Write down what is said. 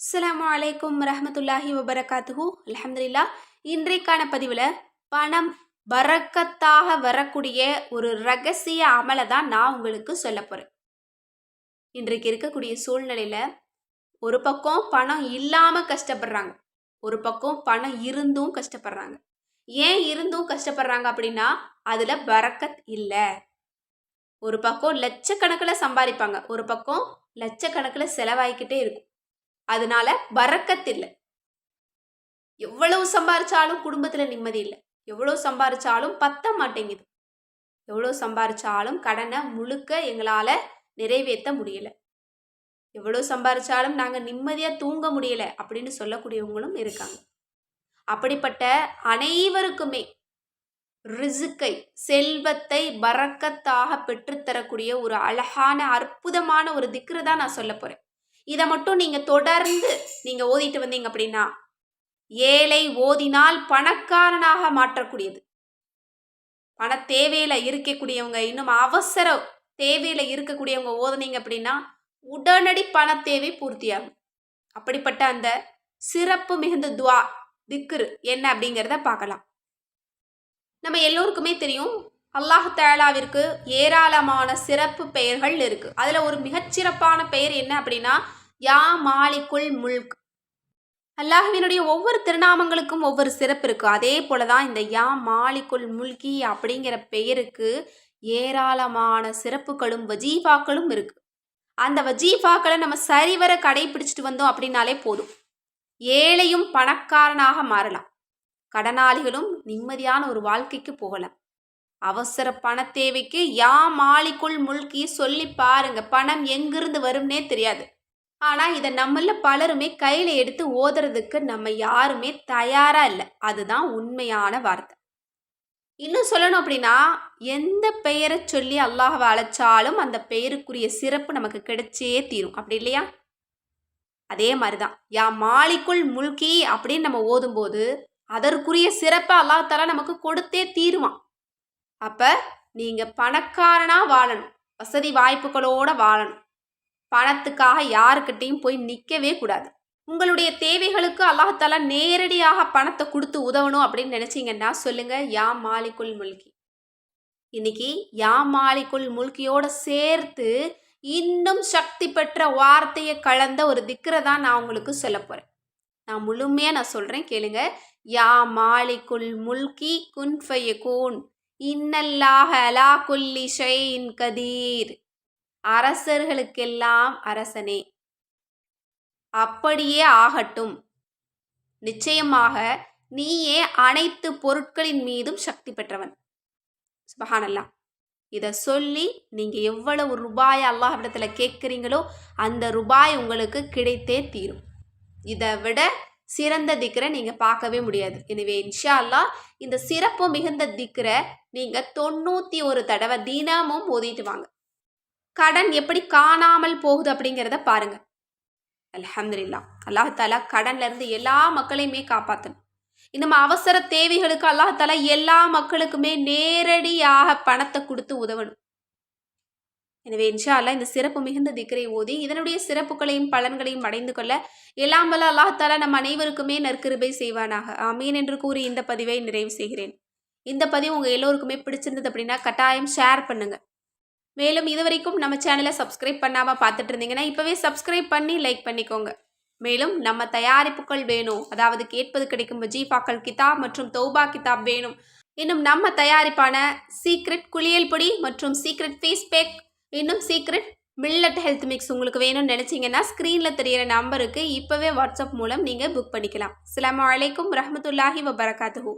அஸ்ஸலாமு அலைக்கும் ரஹ்மத்துல்லாஹி வபரகாத்துஹு. அல்ஹம்துலில்லாஹ். இன்றைக்கான பதிவில் பணம் பரக்கத்தாக வரக்கூடிய ஒரு ரகசிய அமலை தான் நான் உங்களுக்கு சொல்ல போகிறேன். இன்றைக்கு இருக்கக்கூடிய சூழ்நிலையில் ஒரு பக்கம் பணம் இல்லாமல் கஷ்டப்படுறாங்க, ஒரு பக்கம் பணம் இருந்தும் கஷ்டப்படுறாங்க. ஏன் இருந்தும் கஷ்டப்படுறாங்க அப்படின்னா அதில் பரக்கத் இல்லை. ஒரு பக்கம் லட்சக்கணக்கில் சம்பாதிப்பாங்க, ஒரு பக்கம் லட்சக்கணக்கில் செலவாகிக்கிட்டே இருக்கும். அதனால பரக்கத் இல்லை. எவ்வளவு சம்பாரிச்சாலும் குடும்பத்தில் நிம்மதி இல்லை, எவ்வளவு சம்பாரிச்சாலும் பத்த மாட்டேங்குது, எவ்வளவு சம்பாரிச்சாலும் கடனை முழுக்க எங்களால் நிறைவேற்ற முடியல, எவ்வளவு சம்பாரிச்சாலும் நாங்கள் நிம்மதியாக தூங்க முடியல அப்படின்னு சொல்லக்கூடியவங்களும் இருக்காங்க. அப்படிப்பட்ட அனைவருக்குமே ரிசுக்கை, செல்வத்தை பரக்கத்தாக பெற்றுத்தரக்கூடிய ஒரு அழகான அற்புதமான ஒரு திக்ரு தான் நான் சொல்ல போறேன். இதை மட்டும் நீங்க தொடர்ந்து நீங்க ஓதிட்டு வந்தீங்க அப்படின்னா ஏழை ஓதினால் பணக்காரனாக மாற்றக்கூடியது. பண தேவையில இருக்கக்கூடியவங்க, இன்னும் அவசர தேவையில இருக்கக்கூடியவங்க ஓதுனீங்க அப்படின்னா உடனடி பண தேவை பூர்த்தியாகும். அப்படிப்பட்ட அந்த சிறப்பு மிகுந்த துவா திக்ரு என்ன அப்படிங்கிறத பார்க்கலாம். நம்ம எல்லோருக்குமே தெரியும், அல்லாஹ் தஆலாவிற்கு ஏராளமான சிறப்பு பெயர்கள் இருக்கு. அதுல ஒரு மிகச்சிறப்பான பெயர் என்ன அப்படின்னா யா மாலிக்குல் முல்க். அல்லாஹ்வினுடைய ஒவ்வொரு திருநாமங்களுக்கும் ஒவ்வொரு சிறப்பு இருக்கு. அதே போலதான் இந்த யா மாலிக்குல் முல்கி அப்படிங்கிற பெயருக்கு ஏராளமான சிறப்புகளும் வஜீஃபாக்களும் இருக்கு. அந்த வஜீஃபாக்களை நம்ம சரிவர கடைபிடிச்சிட்டு வந்தோம் அப்படின்னாலே போதும், ஏழையும் பணக்காரனாக மாறலாம், கடனாளிகளும் நிம்மதியான ஒரு வாழ்க்கைக்கு போகலாம். அவசர பண தேவைக்கு யா மாலிக்குல் முல்கி சொல்லி பாருங்க, பணம் எங்கிருந்து வரும்னே தெரியாது. ஆனால் இதை நம்மள பலருமே கையில் எடுத்து ஓதுறதுக்கு நம்ம யாருமே தயாரா இல்லை. அதுதான் உண்மையான வார்த்தை. இன்னும் சொல்லணும் அப்படின்னா எந்த பெயரை சொல்லி அல்லாஹ்வை அழைச்சாலும் அந்த பெயருக்குரிய சிறப்பு நமக்கு கிடைச்சே தீரும், அப்படி இல்லையா? அதே மாதிரிதான் யா மாலிக்குல் முல்கி அப்படின்னு நம்ம ஓதும்போது அதற்குரிய சிறப்பை அல்லாஹ் தஆலா நமக்கு கொடுத்தே தீருவான். அப்ப நீங்க பணக்காரனா வாழணும், வசதி வாய்ப்புகளோட வாழணும், பணத்துக்காக யாருக்கிட்டையும் போய் நிற்கவே கூடாது. உங்களுடைய தேவைகளுக்கு அல்லாஹ் தஆலா நேரடியாக பணத்தை கொடுத்து உதவணும் அப்படின்னு நினைச்சீங்கன்னா சொல்லுங்க யா மாலிக்குல் முல்கி. இன்னைக்கு யா மாலிக்குல் முல்கியோட சேர்த்து இன்னும் சக்தி பெற்ற வார்த்தையை கலந்த ஒரு திக்ரை தான் நான் உங்களுக்கு சொல்ல போறேன். நான் முழுமையா நான் சொல்றேன், கேளுங்க. யா மாலிக்குல் முல்கி குன் ஃபயகூன் இன்னல்லாஹ அலா குல்லி ஷைஇன் கதீர். அரசர்களுக்கெல்லாம் அரசனே, அப்படியே ஆகட்டும், நிச்சயமாக நீயே அனைத்து பொருட்களின் மீதும் சக்தி பெற்றவன். சுப்ஹானல்லாஹ். இதை சொல்லி நீங்க எவ்வளவு ரூபாய் அல்லாஹ்விடத்துல கேட்குறீங்களோ அந்த ரூபாய் உங்களுக்கு கிடைத்தே தீரும். இதை விட சிறந்த திக்ரை நீங்க பார்க்கவே முடியாது. எனவே இன்ஷா அல்லாஹ் இந்த சிறப்பு மிகுந்த திக்ரை நீங்க 91 தடவை தினமும் ஓதிட்டு வாங்க. கடன் எப்படி காணாமல் போகுது அப்படிங்கிறத பாருங்க. அல்ஹம்துலில்லாஹ். அல்லாஹ் தஆலா கடன்ல இருந்து எல்லா மக்களையுமே காப்பாற்றணும். இந்த அவசர தேவைகளுக்கு அல்லாஹ் தஆலா எல்லா மக்களுக்குமே நேரடியாக பணத்தை கொடுத்து உதவணும். எனவே இன்ஷா அல்லாஹ் இந்த சிறப்பு மிகுந்த திக்ரை ஓதி இதனுடைய சிறப்புகளையும் பலன்களையும் அடைந்து கொள்ள எல்லாம் வல்ல அல்லாஹ் தஆலா நம் அனைவருக்குமே நற்கிருபை செய்வானாக. ஆமீன் என்று கூறி இந்த பதிவை நிறைவு செய்கிறேன். இந்த பதிவு உங்க எல்லோருக்குமே பிடிச்சிருந்தது அப்படின்னா கட்டாயம் ஷேர் பண்ணுங்க. மேலும் இதுவரைக்கும் நம்ம சேனலை சப்ஸ்கிரைப் பண்ணாமல் பார்த்துட்டு இருந்தீங்கன்னா இப்போவே சப்ஸ்கிரைப் பண்ணி லைக் பண்ணிக்கோங்க. மேலும் நம்ம தயாரிப்புகள் வேணும், அதாவது கேட்பது கிடைக்கும் வஜீஃபாக்கள் கிதாப் மற்றும் தௌபா கிதாப் வேணும், இன்னும் நம்ம தயாரிப்பான சீக்ரெட் குளியல் பொடி மற்றும் சீக்ரெட் ஃபேஸ் பேக், இன்னும் சீக்ரெட் மில்லட் ஹெல்த் மிக்ஸ் உங்களுக்கு வேணும்னு நினச்சிங்கன்னா ஸ்க்ரீனில் தெரிகிற நம்பருக்கு இப்போவே வாட்ஸ்அப் மூலம் நீங்கள் புக் பண்ணிக்கலாம். அஸ்ஸலாமு அலைக்கும் ரஹ்மத்துல்லாஹி வபரகாத்துஹு.